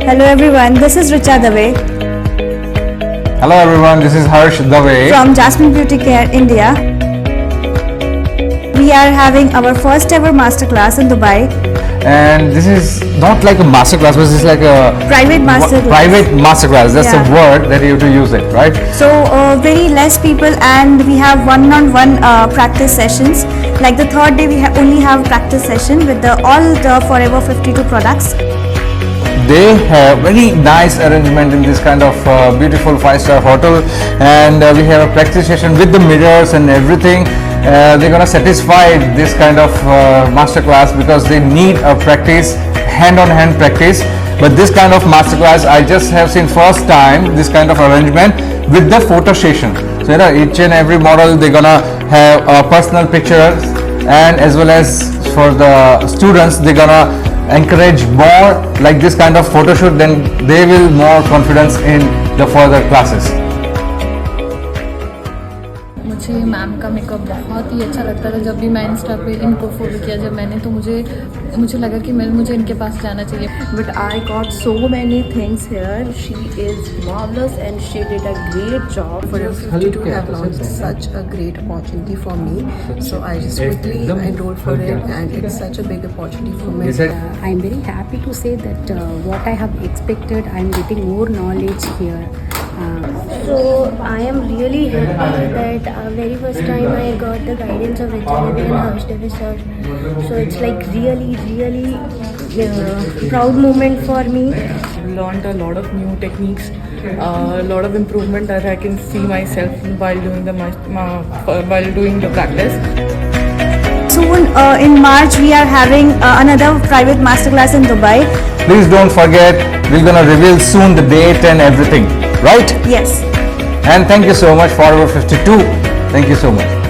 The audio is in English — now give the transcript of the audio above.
Hello everyone, this is Richa Dave Hello everyone, this is Dave from Jasmine Beauty Care, India. We are having our first ever masterclass in Dubai. And this is not like a masterclass, but it's like a Private masterclass. Private masterclass. That's the word that you have to use it, right? So very less people, and we have one-on-one practice sessions. Like the third day, we only have practice session with all the Forever52 products. They have very nice arrangement in this kind of beautiful 5-star hotel, and we have a practice session with the mirrors and everything. They're gonna satisfy this kind of masterclass because they need a practice, hand-on-hand practice. But this kind of masterclass, I just have seen first time this kind of arrangement with the photo session. So each and every model they're gonna have personal pictures, and as well as for the students they're gonna encourage more like this kind of photo shoot, then they will more confidence in the further classes. मुझे ma'am का makeup बहुत ही अच्छा लगता था। जब भी मैं Insta पे इनको फॉलो किया जब मैंने, तो मुझे लगा कि मुझे इनके पास जाना चाहिए। But I got so many things here. She is marvelous and she did a great job. Forever52 have launched such a great opportunity for me. So I just quickly enrolled for it, and it's such a big opportunity for me. I'm very happy to say that what I have expected, I'm getting more knowledge here. So I am really happy that very first time I got the guidance of Richa Dave and Harsh Dave sir. So it's like really proud moment for me. Learned a lot of new techniques, a lot of improvement that I can see myself while doing the practice. Soon in March, we are having another private masterclass in Dubai. Please don't forget, we're gonna reveal soon the date and everything, right? Yes. And thank you so much, Forever52. Thank you so much.